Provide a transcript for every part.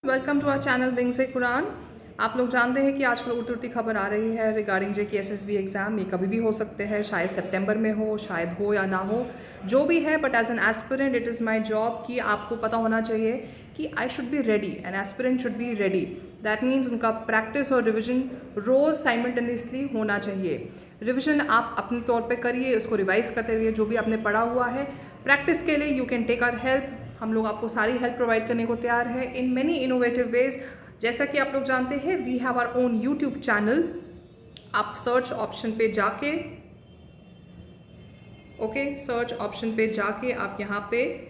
Welcome to our channel wings ए Quran. आप लोग जानते हैं कि आजकल उड़ती खबर आ रही है रिगार्डिंग JKSSB एग्ज़ाम। ये कभी भी हो सकते हैं, शायद सितंबर में हो, शायद हो या ना हो, जो भी है। But as an aspirant it is my job कि आपको पता होना चाहिए कि I should be ready, an aspirant should be ready. That means उनका प्रैक्टिस और रिविजन रोज़ साइमल्टेनियसली होना चाहिए। रिविजन आप अपने तौर पे करिए, उसको रिवाइज करते रहिए जो भी आपने पढ़ा हुआ है। प्रैक्टिस के लिए you can take our help, हम लोग आपको सारी हेल्प प्रोवाइड करने को तैयार है इन मैनी इनोवेटिव वेज। जैसा कि आप लोग जानते हैं, we have our own YouTube channel. आप सर्च ऑप्शन पे जाके सर्च ऑप्शन पे जाके आप यहाँ पे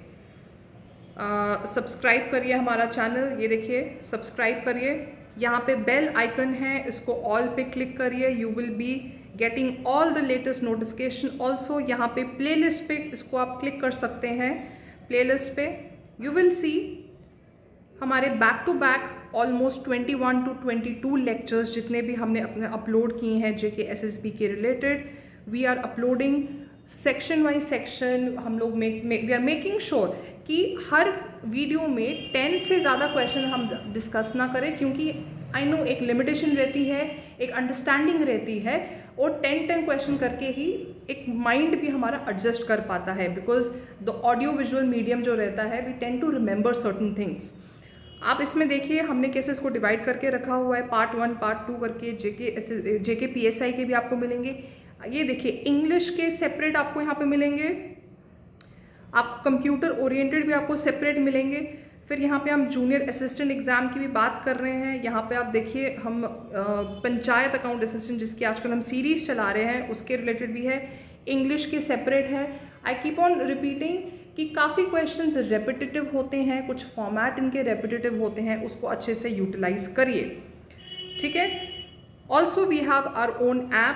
सब्सक्राइब करिए हमारा चैनल। ये देखिए, सब्सक्राइब करिए। यहाँ पे बेल आइकन है, इसको ऑल पे क्लिक करिए। You will be getting all the latest notification. Also यहाँ पे प्लेलिस्ट पे इसको आप क्लिक कर सकते हैं। प्लेलिस्ट पे यू विल सी हमारे back to back almost 21 to 22 lectures जितने भी हमने अपने अपलोड किए हैं JKSSB के रिलेटेड। We are uploading section wise section. हम लोग वी आर मेकिंग श्योर कि हर वीडियो में 10 से ज़्यादा क्वेश्चन हम डिस्कस ना करें, क्योंकि आई नो एक लिमिटेशन रहती है, एक अंडरस्टैंडिंग रहती है, और 10 क्वेश्चन करके ही एक माइंड भी हमारा एडजस्ट कर पाता है। Because the audio visual medium जो रहता है, we tend to remember certain things. आप इसमें देखिए हमने कैसे इसको डिवाइड करके रखा हुआ है, पार्ट 1 पार्ट 2 करके। JK PSI के भी आपको मिलेंगे। ये देखिए, इंग्लिश के सेपरेट आपको यहाँ पे मिलेंगे, आपको कंप्यूटर ओरिएंटेड भी आपको सेपरेट मिलेंगे। फिर यहाँ पे हम जूनियर असिस्टेंट एग्जाम की भी बात कर रहे हैं। यहाँ पे आप देखिए, हम पंचायत अकाउंट असिस्टेंट जिसकी आजकल हम सीरीज चला रहे हैं, उसके रिलेटेड भी है। इंग्लिश के सेपरेट है। आई कीप ऑन रिपीटिंग कि काफ़ी क्वेश्चंस रेपिटेटिव होते हैं, कुछ फॉर्मेट इनके रेपिटेटिव होते हैं, उसको अच्छे से यूटिलाइज करिए, ठीक है। Also we have our own app.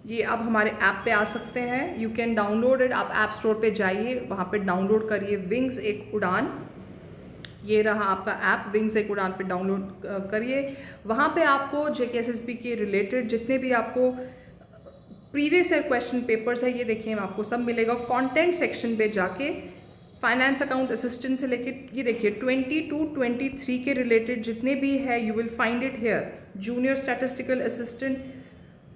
ये आप हमारे ऐप पे आ सकते हैं, यू कैन डाउनलोड इट। आप ऐप स्टोर पे जाइए, वहाँ पे डाउनलोड करिए विंग्स एक उड़ान। ये रहा आपका ऐप, विंग्स एक उड़ान पे डाउनलोड करिए। वहाँ पे आपको JKSSB के रिलेटेड जितने भी आपको प्रीवियस ईयर क्वेश्चन पेपर्स है, ये देखिए आपको सब मिलेगा। कंटेंट सेक्शन पे जाके फाइनेंस अकाउंट असिस्टेंट से लेके ये देखिए 20 to 23 के रिलेटेड जितने भी है, you will find it here. Junior statistical assistant,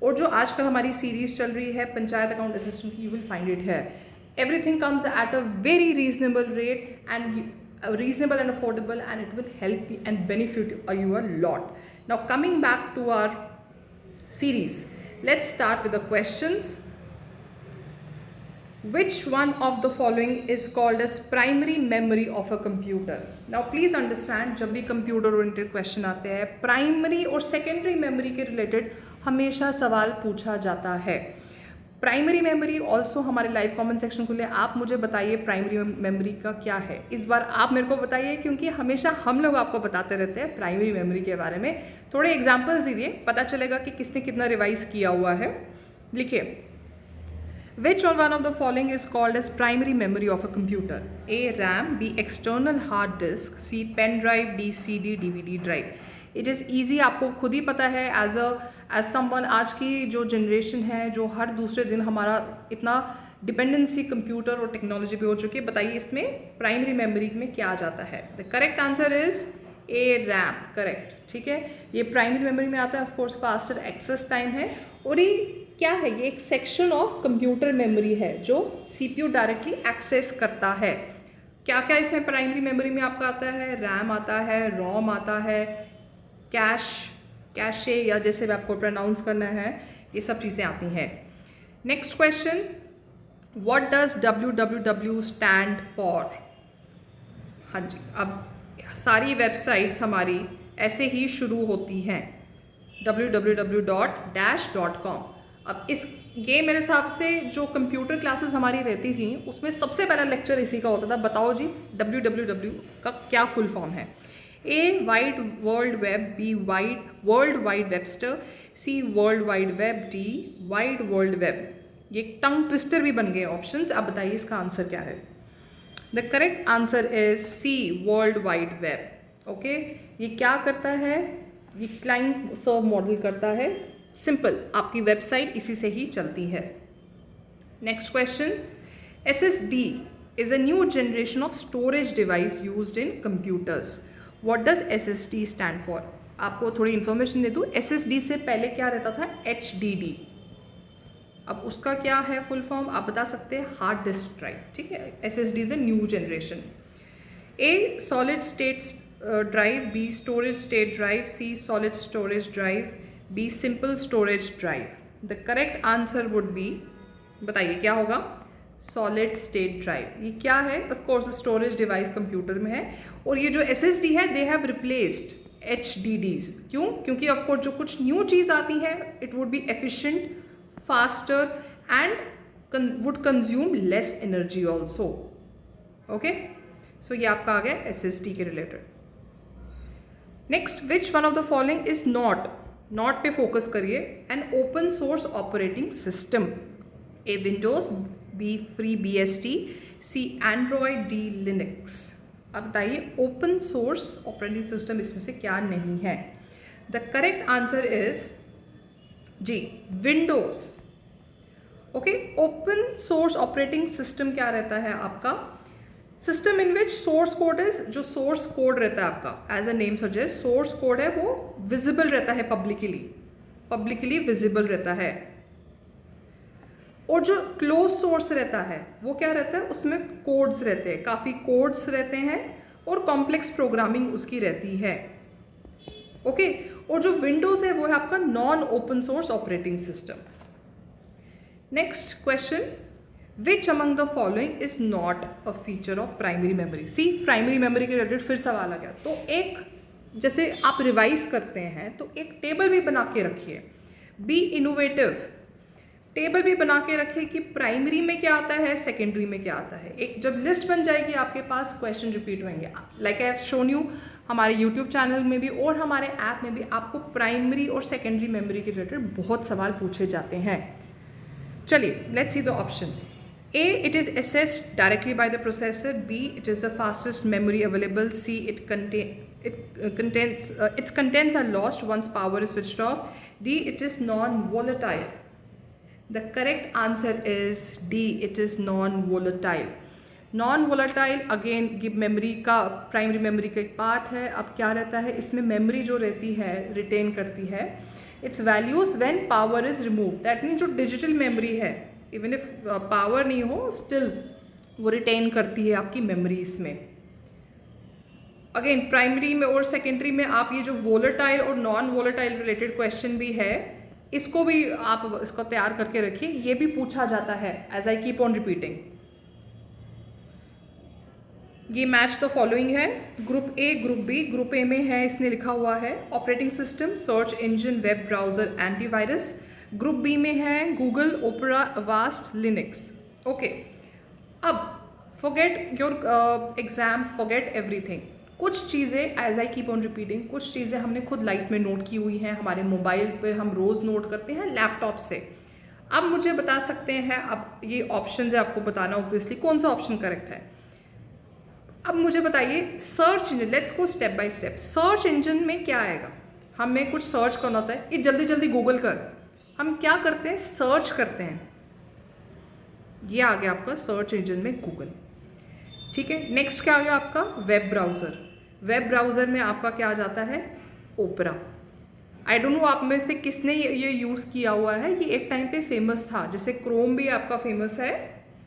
और जो आजकल हमारी सीरीज चल रही है पंचायत अकाउंट असिस्टेंट की, you will find it here. Everything comes at a very reasonable rate and reasonable and affordable, and it will help you and benefit you a lot. Now coming back to our series, let's start with the questions. Which one of the following is called as primary memory of a computer? Now please understand, जब भी computer oriented question आते हैं, primary और secondary memory के related हमेशा सवाल पूछा जाता है। प्राइमरी मेमोरी ऑल्सो हमारे लाइव कमेंट सेक्शन खुले, आप मुझे बताइए प्राइमरी मेमोरी का क्या है। इस बार आप मेरे को बताइए, क्योंकि हमेशा हम लोग आपको बताते रहते हैं प्राइमरी मेमोरी के बारे में। थोड़े एग्जांपल्स दीजिए, पता चलेगा कि किसने कितना रिवाइज किया हुआ है। लिखिए, which one of the following is called as primary memory of a computer? A RAM, B external hard disk, C pen drive, D CD DVD drive. It is easy, आपको खुद ही पता है एज समवन। आज की जो generation है, जो हर दूसरे दिन हमारा इतना डिपेंडेंसी कंप्यूटर और टेक्नोलॉजी पे हो चुकी है, बताइए इसमें प्राइमरी मेमोरी में क्या आ जाता है? The correct answer is A RAM, correct, ठीक है। ये प्राइमरी मेमोरी में आता है। ऑफकोर्स फास्टर एक्सेस टाइम है, और ये क्या है? ये एक सेक्शन ऑफ कंप्यूटर मेमोरी है जो CPU डायरेक्टली एक्सेस करता है। क्या क्या इसमें प्राइमरी मेमोरी में आपका आता है? रैम आता है, रोम आता है, कैशे या जैसे भी आपको प्रोनाउंस करना है, ये सब चीज़ें आती हैं। Next question, what does www stand for? हाँ जी, अब सारी वेबसाइट्स हमारी ऐसे ही शुरू होती हैं, www.dash.com। अब ये मेरे हिसाब से जो कंप्यूटर क्लासेस हमारी रहती थी, उसमें सबसे पहला लेक्चर इसी का होता था। बताओ जी, www का क्या फुल फॉर्म है? A wide world web, B wide world wide Webster, C world wide web, D wide world web. ये टंग ट्विस्टर भी बन गए ऑप्शंस। अब बताइए इसका आंसर क्या है? The correct answer is C world wide web. Okay, ये क्या करता है? ये क्लाइंट सर्व मॉडल करता है। सिंपल, आपकी वेबसाइट इसी से ही चलती है। Next question, SSD is a new generation of storage device used in computers. What does SSD stand for? आपको थोड़ी इन्फॉर्मेशन दे दूँ, SSD से पहले क्या रहता था? HDD। अब उसका क्या है फुल फॉर्म, आप बता सकते हैं हार्ड डिस्क ड्राइव, ठीक है। SSD is a new generation. A solid state drive, B storage state drive, C solid storage drive, B simple storage drive. The correct answer would be, बताइए क्या होगा? Solid state drive. ये क्या है? Of course storage device computer में है, और ये जो SSD है दे हैव रिप्लेस्ड HDDs। क्यों? क्योंकि ऑफ कोर्स जो कुछ न्यू चीज़ आती है it would be efficient, faster and would consume less energy also. Okay, so ये आपका आ गया SSD के related. Next, which one of the following is not पे फोकस करिए, an open source operating system? A Windows, B free BSD, C Android, D Linux। अब बताइए open source operating system इसमें से क्या नहीं है? The correct answer is G windows. Okay, open source operating system क्या रहता है आपका? System in which source code is, जो सोर्स कोड रहता है आपका as a name suggest, source code है वो विजिबल रहता है, पब्लिकली विजिबल रहता है। और जो क्लोज सोर्स रहता है वो क्या रहता है? उसमें कोड्स रहते हैं, काफ़ी कोड्स रहते हैं और कॉम्प्लेक्स प्रोग्रामिंग उसकी रहती है। ओके, और जो विंडोज है वो है आपका non open source operating system. Next question, which among the following is not a feature of primary memory? C, primary memory के रिलेटेड फिर सवाल आ गया। तो एक, जैसे आप रिवाइज करते हैं तो एक टेबल भी बना के रखिए, बी इनोवेटिव, टेबल भी बना के रखिए कि प्राइमरी में क्या आता है, सेकेंडरी में क्या आता है। एक जब लिस्ट बन जाएगी आपके पास क्वेश्चन रिपीट होंगे, like I have shown you, हमारे यूट्यूब चैनल में भी और हमारे ऐप में भी आपको प्राइमरी और सेकेंडरी मेमोरी के रिलेटेड बहुत सवाल पूछे जाते हैं। चलिए let's see the option. A, it is accessed directly by the processor. B, it is the fastest memory available. C, its contents are lost once power is switched off. D, it is non-volatile. The correct answer is D, it is non-volatile. Non-volatile again memory का, primary memory का एक part है। अब क्या रहता है इसमें, memory जो रहती है रिटेन करती है it's values when power is remove. That mean जो डिजिटल मेमोरी है, इवन इफ पावर नहीं हो स्टिल वो रिटेन करती है आपकी मेमोरीज में। अगेन प्राइमरी में और सेकेंडरी में आप ये जो वोलेटाइल और नॉन वोलेटाइल रिलेटेड क्वेश्चन भी है, इसको भी आप इसको तैयार करके रखिए, ये भी पूछा जाता है as I keep on repeating. ये मैच द फॉलोइंग है, group A, group B. Group A में है, इसने लिखा हुआ है operating system, search engine, web browser, antivirus. Group B में है Google, Opera, Avast, Linux. Okay, अब forget your exam, forget everything. कुछ चीज़ें as I keep on repeating, कुछ चीज़ें हमने खुद लाइफ में नोट की हुई हैं, हमारे मोबाइल पे हम रोज़ नोट करते हैं, लैपटॉप से। अब मुझे बता सकते हैं, अब ये ऑप्शन है आपको बताना ऑब्वियसली कौन सा ऑप्शन करेक्ट है। अब मुझे बताइए search engine, let's go step by step. Search engine में क्या आएगा? हमें कुछ सर्च करना होता है, ये जल्दी जल्दी गूगल कर, हम क्या करते हैं सर्च करते हैं। ये आ गया आपका सर्च इंजन में गूगल, ठीक है। नेक्स्ट क्या आ गया आपका वेब ब्राउज़र। वेब ब्राउज़र में आपका क्या आ जाता है ओपेरा। आई डोंट नो आप में से किसने ये यूज़ किया हुआ है, ये एक टाइम पे फेमस था, जैसे क्रोम भी आपका फेमस है,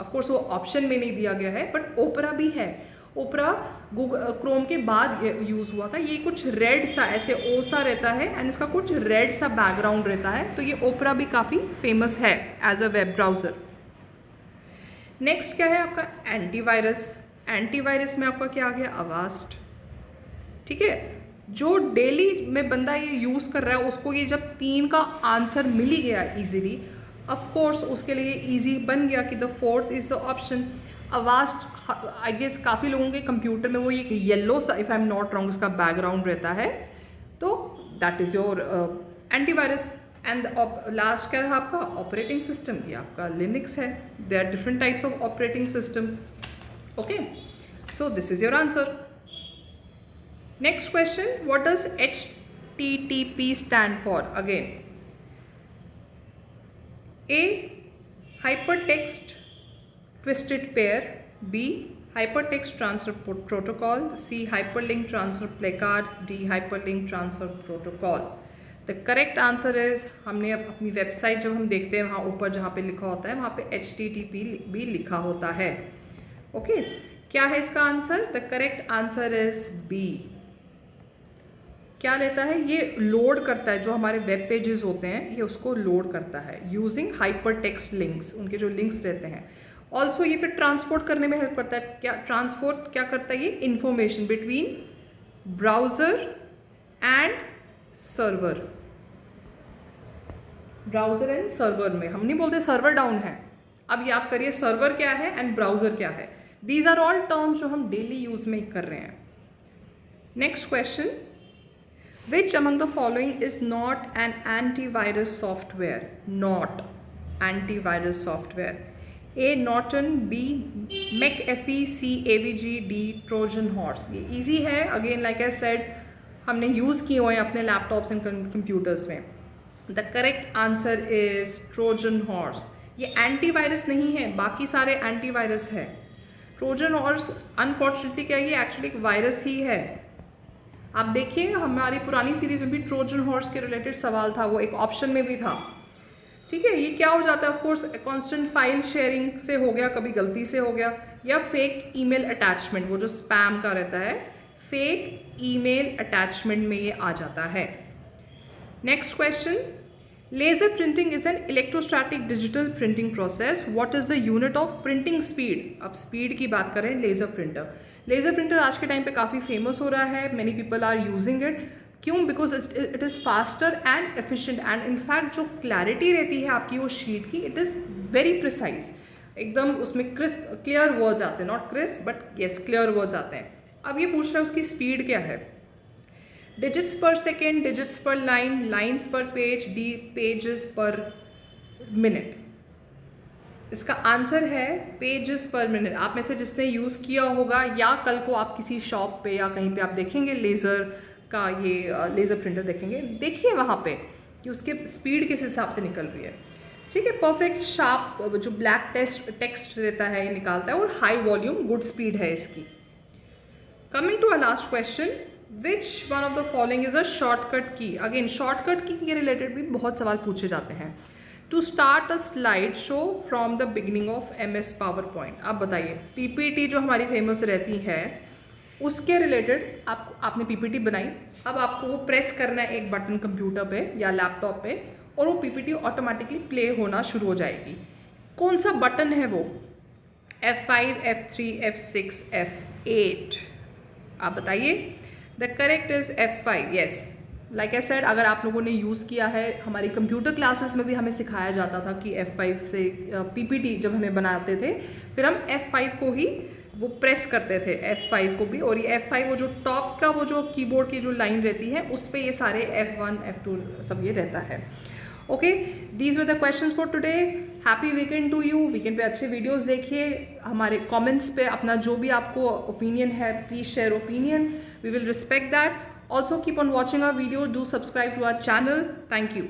ऑफ कोर्स वो ऑप्शन में नहीं दिया गया है, बट ओपेरा भी है। ओपेरा गूगल क्रोम के बाद यूज़ हुआ था। ये कुछ रेड सा ऐसे ओ सा रहता है एंड इसका कुछ रेड सा बैकग्राउंड रहता है, तो ये ओपेरा भी काफ़ी फेमस है as a web browser. Next क्या है आपका एंटीवायरस। एंटीवायरस में आपका क्या आ गया अवास्ट, ठीक है। जो डेली में बंदा ये यूज़ कर रहा है उसको ये जब 3 का आंसर मिल ही गया इजीली, ऑफ कोर्स उसके लिए इजी बन गया कि the fourth is the option Avast. I guess काफ़ी लोगों के कंप्यूटर में वो एक येलो सा, if I am not wrong, इसका बैकग्राउंड रहता है, तो that is your antivirus. And last क्या है आपका ऑपरेटिंग सिस्टम, ये आपका लिनक्स है। There are different types of operating system. Okay, so this is your answer. Next question, what does HTTP stand for? Again A, hypertext twisted pair, B, hypertext transfer protocol, C hyperlink transfer placard, D hyperlink transfer protocol. The correct answer is, हमने अपनी website जब हम देखते हैं वहाँ ऊपर जहाँ पे लिखा होता है वहाँ पे HTTP भी लिखा होता है. ओके, क्या है इसका answer? The correct answer is B. क्या लेता है ये? लोड करता है, जो हमारे वेब पेजेस होते हैं ये उसको लोड करता है यूजिंग हाइपर टेक्स्ट लिंक्स, उनके जो लिंक्स रहते हैं. ऑल्सो ये फिर ट्रांसपोर्ट करने में हेल्प करता है. क्या ट्रांसपोर्ट क्या करता है ये? Information between browser and server. Browser and server में हम नहीं बोलते सर्वर डाउन है. अब याद करिए सर्वर क्या है एंड ब्राउज़र क्या है. दीज आर ऑल टर्म्स जो हम डेली यूज़ में कर रहे हैं. Next question, which among the following is not an antivirus software? Not antivirus software. A Norton, B McAfee, C AVG, D Trojan horse. ये easy है. Again like I said, हमने use किए हुए हैं अपने लैपटॉप्स एंड कंप्यूटर्स में. The correct answer is Trojan horse. ये antivirus नहीं है, बाकी सारे एंटीवायरस है. ट्रोजन हॉर्स अनफॉर्चुनेटली क्या है, ये एक्चुअली एक वायरस ही है. आप देखिए हमारी पुरानी सीरीज में भी ट्रोजन हॉर्स के रिलेटेड सवाल था, वो एक ऑप्शन में भी था. ठीक है, ये क्या हो जाता है? ऑफकोर्स कांस्टेंट फाइल शेयरिंग से हो गया, कभी गलती से हो गया, या फेक ईमेल अटैचमेंट, वो जो स्पैम का रहता है, फेक ईमेल अटैचमेंट में ये आ जाता है. Next question, laser printing is an electrostatic digital printing process. What is the unit of printing speed? अब स्पीड की बात करें, लेजर प्रिंटर. लेज़र प्रिंटर आज के टाइम पे काफ़ी फेमस हो रहा है. Many people are using it. क्यों? Because it is faster and efficient and in fact जो क्लैरिटी रहती है आपकी वो शीट की, इट इज़ वेरी प्रिसाइज. एकदम उसमें क्रिस्प क्लियर वर्ड्स आते हैं, not crisp but yes clear words आते हैं. अब ये पूछ रहा है उसकी स्पीड क्या है? डिजिट्स पर सेकेंड, डिजिट्स पर लाइन, लाइन्स पर पेज, डी पेजेस पर मिनट. इसका आंसर है पेजेस पर मिनट. आप में से जिसने यूज़ किया होगा या कल को आप किसी शॉप पे या कहीं पे आप देखेंगे लेज़र का, ये लेज़र प्रिंटर देखेंगे, देखिए वहाँ पे कि उसके स्पीड किस हिसाब से निकल रही है. ठीक है, परफेक्ट शार्प जो ब्लैक टेक्स्ट रहता है ये निकालता है, और हाई वॉल्यूम गुड स्पीड है इसकी. Coming to a last question, which one of the following is a shortcut key. Again shortcut key के रिलेटेड भी बहुत सवाल पूछे जाते हैं. To start a slide show from the beginning of MS PowerPoint. आप बताइए, PPT जो हमारी फेमस रहती है उसके रिलेटेड आपने PPT बनाई. अब आपको वो प्रेस करना है एक बटन कंप्यूटर पे या लैपटॉप पे, और वो PPT ऑटोमेटिकली प्ले होना शुरू हो जाएगी. कौन सा बटन है वो? F5, F3, F6, F8. आप बताइए. The correct is F5. Yes, like I said, अगर आप लोगों ने यूज़ किया है, हमारी कंप्यूटर क्लासेस में भी हमें सिखाया जाता था कि F5 से PPT जब हमें बनाते थे फिर हम F5 को ही वो प्रेस करते थे, F5 को भी. और ये F5 वो जो टॉप का वो जो कीबोर्ड की जो लाइन रहती है उस पर ये सारे F1, F2 सब ये रहता है. Okay, these were the questions for today. Happy weekend to you. Weekend पे अच्छे वीडियोस देखिए. हमारे कमेंट्स पे अपना जो भी आपको ओपिनियन है please share opinion. We will respect that. Also keep on watching our video. Do subscribe to our channel. Thank you.